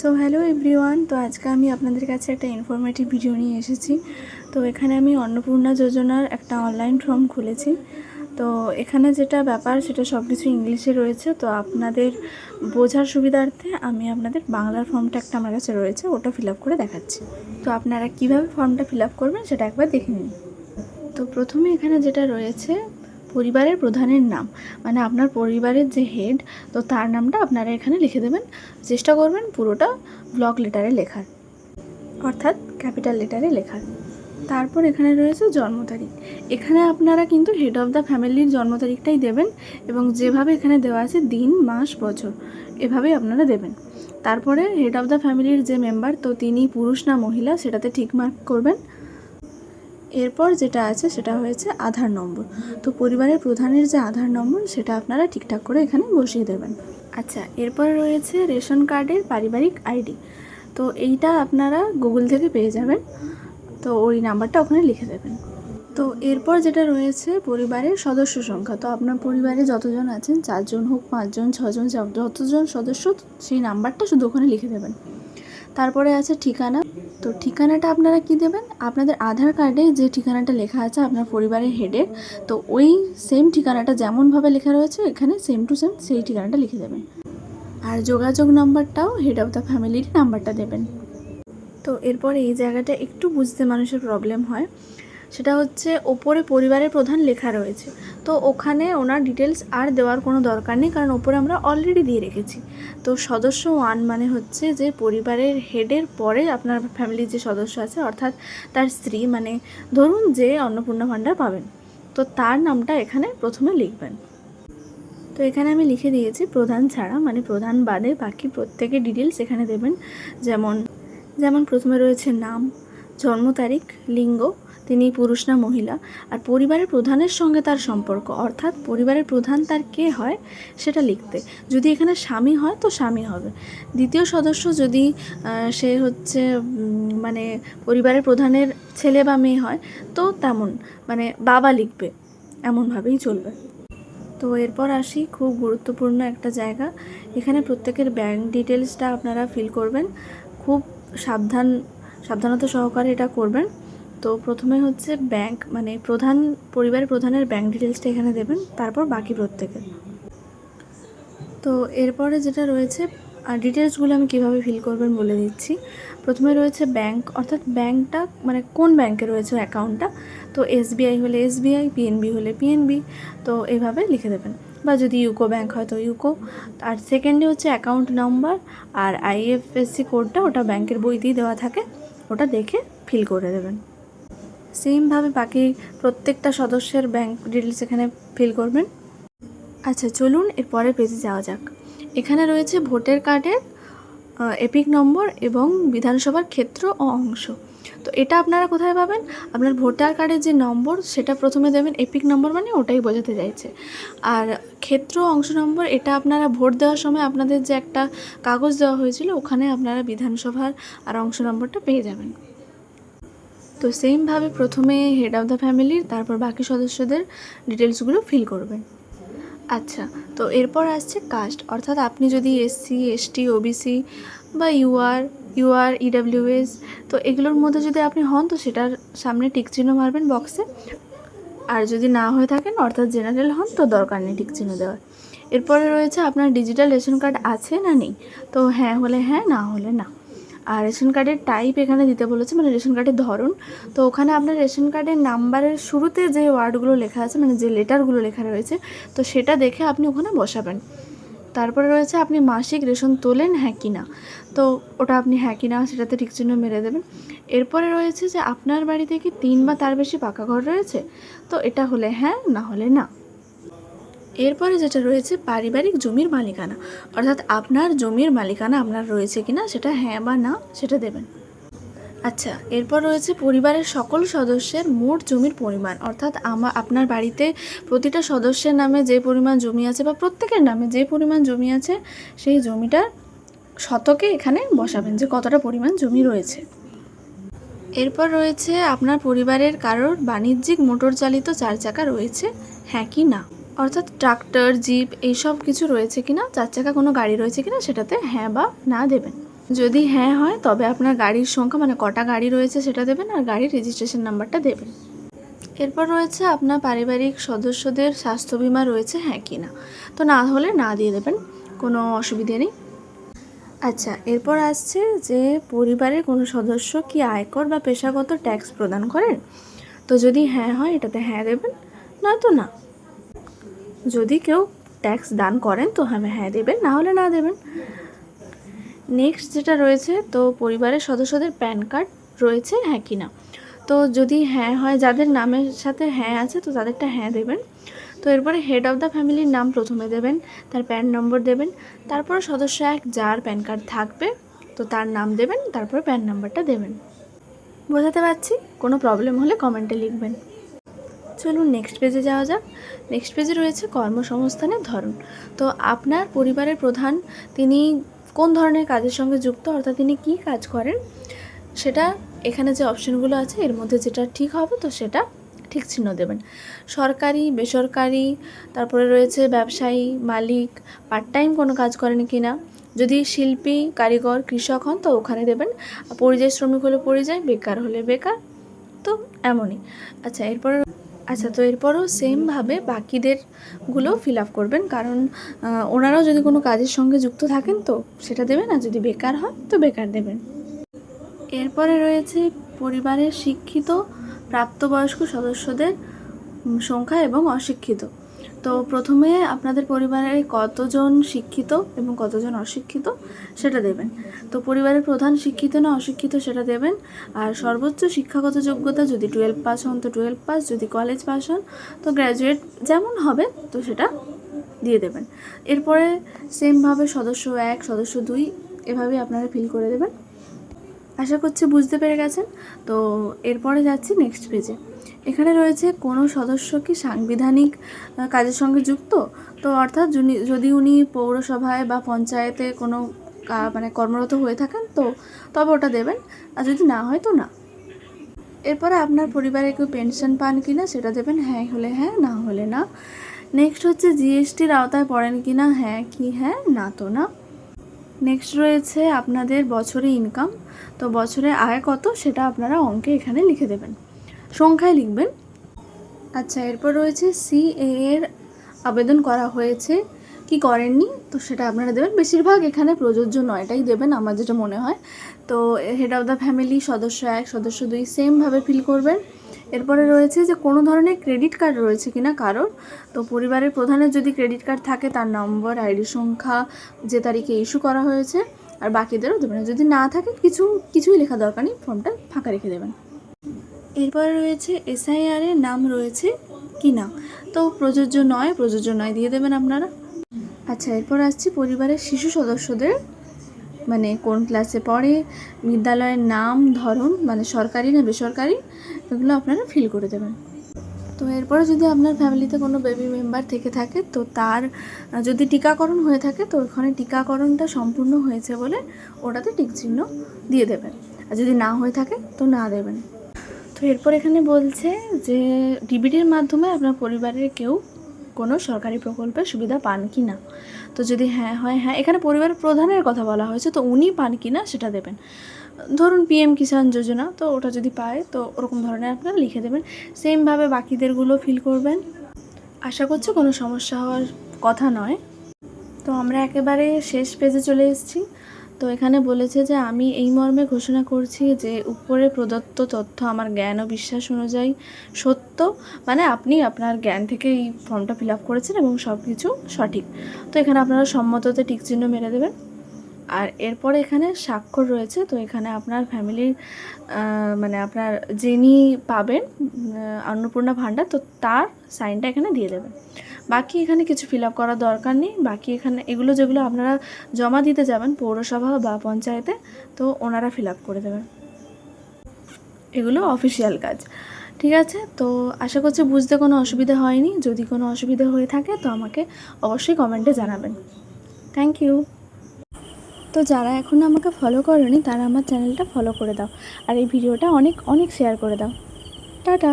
So hello everyone. তো আজকে আমি আপনাদের কাছে একটা ইনফরমেটিভ ভিডিও নিয়ে এসেছি। তো এখানে আমি অন্নপূর্ণা যোজনার একটা অনলাইন ফর্ম খুলেছি। তো এখানে যেটা ব্যাপার সেটা সব কিছু ইংলিশে রয়েছে। তো আপনাদের বোঝার সুবিধার্থে আমি আপনাদের বাংলার ফর্মটা একটা আমার কাছে রয়েছে, ওটা ফিল আপ করে দেখাচ্ছি। তো আপনারা কীভাবে ফর্মটা ফিল আপ করবেন সেটা একবার দেখে নিন। তো প্রথমে এখানে যেটা রয়েছে পরিবারের প্রধানের নাম, মানে আপনার পরিবারের যে হেড, তো তার নামটা আপনারা এখানে লিখে দেবেন। চেষ্টা করবেন পুরোটা ব্লক লেটারে লেখার, অর্থাৎ ক্যাপিটাল লেটারে লেখার। তারপর এখানে রয়েছে জন্ম তারিখ। এখানে আপনারা কিন্তু হেড অফ দ্য ফ্যামিলির জন্ম তারিখটাই দেবেন এবং যেভাবে এখানে দেওয়া আছে দিন, মাস, বছর, এভাবেই আপনারা দেবেন। তারপরে হেড অফ দ্য ফ্যামিলির যে মেম্বার, তো তিনি পুরুষ না মহিলা সেটাতে ঠিক মার্ক করবেন। এরপর যেটা আছে সেটা হয়েছে আধার নম্বর। তো পরিবারের প্রধানের যে আধার নম্বর সেটা আপনারা ঠিকঠাক করে এখানে বসিয়ে দেবেন। আচ্ছা, এরপর রয়েছে রেশন কার্ডের পারিবারিক আইডি। তো এইটা আপনারা গুগল থেকে পেয়ে যাবেন, তো ওই নাম্বারটা ওখানে লিখে দেবেন। তো এরপর যেটা রয়েছে পরিবারের সদস্য সংখ্যা। তো আপনার পরিবারে যতজন আছেন, 4 জন হোক, 5 জন, 6 জন, যতজন সদস্য সেই নাম্বারটা শুধু ওখানে লিখে দেবেন। তারপরে আছে ঠিকানা। তো ঠিকানাটা আপনারা কি দেবেন, আপনাদের আধার কার্ডে যে ঠিকানাটা লেখা আছে আপনার পরিবারের হেডের, তো ওই সেম ঠিকানাটা যেমনভাবে লেখা রয়েছে এখানে সেম টু সেম সেই ঠিকানাটা লিখে দেবেন। আর যোগাযোগ নাম্বারটাও হেড অফ দ্য ফ্যামিলির নাম্বারটা দেবেন। তো এরপরে এই জায়গাটা একটু বুঝতে মানুষের প্রবলেম হয়, সেটা হচ্ছে ওপরে পরিবারের প্রধান লেখা রয়েছে, তো ওখানে ওনার ডিটেলস আর দেওয়ার কোনো দরকার নেই, কারণ ওপরে আমরা অলরেডি দিয়ে রেখেছি। তো সদস্য 1 মানে হচ্ছে যে পরিবারের হেডের পরে আপনার ফ্যামিলির যে সদস্য আছে, অর্থাৎ তার স্ত্রী, মানে ধরুন যে অন্নপূর্ণা ভাণ্ডার পাবেন, তো তার নামটা এখানে প্রথমে লিখবেন। তো এখানে আমি লিখে দিয়েছি প্রধান ছাড়া, মানে প্রধান বাদে বাকি প্রত্যেকের ডিটেলস এখানে দেবেন। যেমন প্রথমে রয়েছে নাম, জন্ম তারিখ, লিঙ্গ, তিনি পুরুষ না মহিলা, আর পরিবারের প্রধানের সঙ্গে তার সম্পর্ক, অর্থাৎ পরিবারের প্রধান তার কে হয় সেটা লিখতে। যদি এখানে স্বামী হয় তো স্বামী হবে। দ্বিতীয় সদস্য যদি সে হচ্ছে মানে পরিবারের প্রধানের ছেলে বা মেয়ে হয় তো তেমন, মানে বাবা লিখবে, এমনভাবেই চলবে। তো এরপর আসি খুব গুরুত্বপূর্ণ একটা জায়গা। এখানে প্রত্যেকের ব্যাংক ডিটেলসটা আপনারা ফিল করবেন, খুব সাবধানতা সহকারে এটা করবেন। তো প্রথমে হচ্ছে ব্যাংক, মানে পরিবারের প্রধানের ব্যাংক ডিটেলসটা এখানে দেবেন, তারপর বাকি প্রত্যেকের। তো এরপরে যেটা রয়েছে ডিটেলসগুলো আমি কিভাবে ফিল করবেন বলে দিচ্ছি। প্রথমে রয়েছে ব্যাংক, অর্থাৎ ব্যাংকটা মানে কোন ব্যাংকে রয়েছে অ্যাকাউন্টটা। তো এসবিআই হলে এসবিআই, পিএনবি হলে পিএনবি, তো এইভাবে লিখে দেবেন। বা যদি ইউকো ব্যাংক হয় তো ইউকো। আর সেকেন্ডে হচ্ছে অ্যাকাউন্ট নাম্বার আর আইএফএসসি কোডটা, ওটা ব্যাংকের বইতেই দেওয়া থাকে, ওটা দেখে ফিল করে দেবেন। সেমভাবে বাকি প্রত্যেকটা সদস্যের ব্যাংক ডিটেলস এখানে ফিল করবেন। আচ্ছা, চলুন এর পরের পেজে যাওয়া যাক। এখানে রয়েছে ভোটার কার্ডের এপিক নম্বর এবং বিধানসভার ক্ষেত্র ও অংশ। তো এটা আপনারা কোথায় পাবেন, আপনার ভোটার কার্ডের যে নম্বর সেটা প্রথমে দেবেন, এপিক নম্বর মানে ওটাই বোঝাতে চাইছে। আর ক্ষেত্র অংশ নম্বর এটা আপনারা ভোট দেওয়ার সময় আপনাদের যে একটা কাগজ দেওয়া হয়েছিল ওখানে আপনারা বিধানসভার আর অংশ নম্বরটা পেয়ে যাবেন। তো সেমভাবে প্রথমে হেড অফ দ্য ফ্যামিলির, তারপর বাকি সদস্যদের ডিটেলসগুলো ফিল করবেন। আচ্ছা, তো এরপর আসছে কাস্ট, অর্থাৎ আপনি যদি এসসি, এসটি, ওবিসি বা ইউআর, ইডাব্লিউএস, তো এগুলোর মধ্যে যদি আপনি হন তো সেটার সামনে টিক চিহ্ন মারবেন বক্সে। আর যদি না হয়ে থাকেন, অর্থাৎ জেনারেল হন, তো দরকার নেই টিক চিহ্ন দেওয়ার। এরপরে রয়েছে আপনার ডিজিটাল রেশন কার্ড আছে না নেই। তো হ্যাঁ হলে হ্যাঁ, না হলে না। আর রেশন কার্ডের টাইপ এখানে দিতে বলেছে, মানে রেশন কার্ডের ধরন। তো ওখানে আপনার রেশন কার্ডের নাম্বারের শুরুতে যে ওয়ার্ডগুলো লেখা আছে, মানে যে লেটারগুলো লেখা রয়েছে, তো সেটা দেখে আপনি ওখানে বসাবেন। তারপরে রয়েছে আপনি মাসিক রেশন তোলেন হ্যাঁ কি না, তো ওটা আপনি হ্যাঁ কি না সেটাতে ঠিক চিহ্ন মেরে দেবেন। এরপরে রয়েছে যে আপনার বাড়িতে কি 3 বা তার বেশি পাকা ঘর রয়েছে, তো এটা হলে হ্যাঁ, না হলে না। এরপরে যেটা রয়েছে পারিবারিক জমির মালিকানা, অর্থাৎ আপনার জমির মালিকানা আপনার রয়েছে কিনা সেটা হ্যাঁ বা না সেটা দেবেন। আচ্ছা, এরপর রয়েছে পরিবারের সকল সদস্যের মোট জমির পরিমাণ, অর্থাৎ আপনার বাড়িতে প্রতিটা সদস্যের নামে যে পরিমাণ জমি আছে বা প্রত্যেকের নামে যে পরিমাণ জমি আছে সেই জমিটার শতকে এখানে বসাবেন যে কতটা পরিমাণ জমি রয়েছে। এরপর রয়েছে আপনার পরিবারের কারোর বাণিজ্যিক মোটর চালিত 4 চাকা রয়েছে হ্যাঁ কি না, অর্থাৎ ট্রাক্টর, জিপ এইসব কিছু রয়েছে কিনা, 4 চাকা কোনো গাড়ি রয়েছে কিনা সেটাতে হ্যাঁ বা না দেবেন। যদি হ্যাঁ হয় তবে আপনার গাড়ির সংখ্যা মানে কটা গাড়ি রয়েছে সেটা দেবেন আর গাড়ির রেজিস্ট্রেশন নাম্বারটা দেবেন। এরপর রয়েছে আপনার পারিবারিক সদস্যদের স্বাস্থ্য বিমা রয়েছে হ্যাঁ কি না, তো না হলে না দিয়ে দেবেন, কোনো অসুবিধে নেই। আচ্ছা, এরপর আসছে যে পরিবারের কোনো সদস্য কি আয়কর বা পেশাগত ট্যাক্স প্রদান করেন, তো যদি হ্যাঁ হয় এটাতে হ্যাঁ দেবেন, নয়তো না। যদি কেউ ট্যাক্স দান করেন তো হ্যাঁ দেবেন, না হলে না দেবেন। নেক্সট যেটা রয়েছে, তো পরিবারের সদস্যদের প্যান কার্ড রয়েছে হ্যাঁ কি না, তো যদি হ্যাঁ হয়, যাদের নামের সাথে হ্যাঁ আছে তো তাদেরটা হ্যাঁ দেবেন। তো এরপরে হেড অফ দ্য ফ্যামিলির নাম প্রথমে দেবেন, তার প্যান নম্বর দেবেন, তারপরে সদস্য এক যার প্যান কার্ড থাকবে তো তার নাম দেবেন, তারপরে প্যান নাম্বারটা দেবেন। বোঝাতে পারছি? কোনো প্রবলেম হলে কমেন্টে লিখবেন। চলুন নেক্সট পেজে যাওয়া যাক। নেক্সট পেজে রয়েছে কর্মসংস্থানের ধরন। তো আপনার পরিবারের প্রধান তিনি কোন ধরনের কাজের সঙ্গে যুক্ত, অর্থাৎ তিনি কী কাজ করেন, সেটা এখানে যে অপশানগুলো আছে এর মধ্যে যেটা ঠিক হবে তো সেটা ঠিক চিহ্ন দেবেন। সরকারি, বেসরকারি, তারপরে রয়েছে ব্যবসায়ী, মালিক, পার্ট টাইম কোনো কাজ করেন কি না, যদি শিল্পী, কারিগর, কৃষক হন তো ওখানে দেবেন, পরিযায়ী শ্রমিক হলে পরিযায়ী, বেকার হলে বেকার, তো এমনই। তো এরপরও সেমভাবে বাকিদেরগুলো ফিল আপ করবেন, কারণ ওনারাও যদি কোনো কাজের সঙ্গে যুক্ত থাকেন তো সেটা দেবেন, আর যদি বেকার হয় তো বেকার দেবেন। এরপরে রয়েছে পরিবারের শিক্ষিত প্রাপ্তবয়স্ক সদস্যদের সংখ্যা এবং অশিক্ষিত। তো প্রথমে আপনাদের পরিবারে কতজন শিক্ষিত এবং কতজন অশিক্ষিত সেটা দেবেন। তো পরিবারের প্রধান শিক্ষিত না অশিক্ষিত সেটা দেবেন, আর সর্বোচ্চ শিক্ষাগত যোগ্যতা যদি 12 পাস হন তো 12 পাস, যদি কলেজ পাস হন তো গ্র্যাজুয়েট যেমন হবে তো সেটা দিয়ে দেবেন। এরপরে সেমভাবে সদস্য 1, সদস্য 2 এভাবে আপনারা ফিল করে দেবেন। আশা করছি বুঝতে পেরে গেছেন। তো এরপরে যাচ্ছি নেক্সট পেজে। এখানে রয়েছে কোনো সদস্য কি সাংবিধানিক কাজের সঙ্গে যুক্ত, তো অর্থাৎ যদি উনি পৌরসভায় বা পঞ্চায়েতে কোনো মানে কর্মরত হয়ে থাকেন তো তবে ওটা দেবেন, আর যদি না হয় তো না। এরপরে আপনার পরিবারে কেউ পেনশন পান কি না সেটা দেবেন, হ্যাঁ হলে হ্যাঁ, না হলে না। নেক্সট হচ্ছে জিএসটির আওতায় পড়েন কি না, হ্যাঁ কি হ্যাঁ, না তো না। নেক্সট রয়েছে আপনাদের বছরে ইনকাম, তো বছরে আয় কত সেটা আপনারা অঙ্কে এখানে লিখে দেবেন, সংখ্যায় লিখবেন। আচ্ছা, এরপর রয়েছে সিএ এর আবেদন করা হয়েছে কি করেননি তো সেটা আপনারা দেবেন। বেশিরভাগ এখানে প্রযোজ্য নয়, এটাই দেবেন আমার যেটা মনে হয়। তো হেড অফ দ্য ফ্যামিলি, সদস্য 1, সদস্য 2 সেমভাবে ফিল করবেন। এরপরে রয়েছে যে কোনো ধরনের ক্রেডিট কার্ড রয়েছে কিনা কারোর, তো পরিবারের প্রধানের যদি ক্রেডিট কার্ড থাকে তার নম্বর, আইডি সংখ্যা, যে তারিখে ইস্যু করা হয়েছে, আর বাকিদেরও দেবেন। যদি না থাকে কিছুই লেখা দরকার নেই, ফর্মটা ফাঁকা রেখে দেবেন। এরপরে রয়েছে এসআইআর এর নাম রয়েছে কি না, তো প্রযোজ্য নয় দিয়ে দেবেন আপনারা। আচ্ছা, এরপর আসছি পরিবারের শিশু সদস্যদের মানে কোন ক্লাসে পড়ে, বিদ্যালয়ের নাম, ধরন মানে সরকারি না বেসরকারি, এগুলো আপনারা ফিল করে দেবেন। তো এরপরে যদি আপনার ফ্যামিলিতে কোনো বেবি মেম্বার থেকে থাকে তো তার যদি টিকাকরণ হয়ে থাকে তো ওখানে টিকাকরণটা সম্পূর্ণ হয়েছে বলে ওটাতে টিক চিহ্ন দিয়ে দেবেন, আর যদি না হয়ে থাকে তো না দেবেন। তো এরপর এখানে বলছে যে ডিবিটির মাধ্যমে আপনার পরিবারের কেউ কোনো সরকারি প্রকল্পের সুবিধা পান কি না, তো যদি হ্যাঁ হয় হ্যাঁ, এখানে পরিবারের প্রধানের কথা বলা হয়েছে তো উনি পান কি না সেটা দেবেন। ধরুন পিএম কিষাণ যোজনা, তো ওটা যদি পায় তো ওরকম ধরনের আপনারা লিখে দেবেন। সেমভাবে বাকিদেরগুলো ফিল করবেন। আশা করছি কোনো সমস্যা হওয়ার কথা নয়। তো আমরা একেবারে শেষ পেজে চলে এসেছি। তো এখানে বলেছে যে আমি এই মর্মে ঘোষণা করছি যে উপরে প্রদত্ত তথ্য আমার জ্ঞান ও বিশ্বাস অনুযায়ী সত্য, মানে আপনি আপনার জ্ঞান থেকে এই ফর্মটা ফিল আপ করেছেন এবং সব কিছু সঠিক। তো এখানে আপনারা সম্মততে টিক চিহ্ন মেরে দেবেন। আর এরপরে এখানে স্বাক্ষর রয়েছে, তো এখানে আপনার ফ্যামিলির মানে আপনার যিনি পাবেন অন্নপূর্ণা ভাণ্ডার তো তার সাইনটা এখানে দিয়ে দেবেন। বাকি এখানে কিছু ফিল আপ করার দরকার নেই। বাকি এখানে এগুলো যেগুলো আপনারা জমা দিতে যাবেন পৌরসভা বা পঞ্চায়েতে তো ওনারা ফিল আপ করে দেবেন, এগুলো অফিসিয়াল কাজ। ঠিক আছে, তো আশা করছি বুঝতে কোনো অসুবিধা হয়নি। যদি কোনো অসুবিধা হয়ে থাকে তো আমাকে অবশ্যই কমেন্টে জানাবেন। Thank you. তো যারা এখনও আমাকে ফলো করেনি তারা আমার চ্যানেলটা ফলো করে দাও, আর এই ভিডিওটা অনেক শেয়ার করে দাও। টাটা।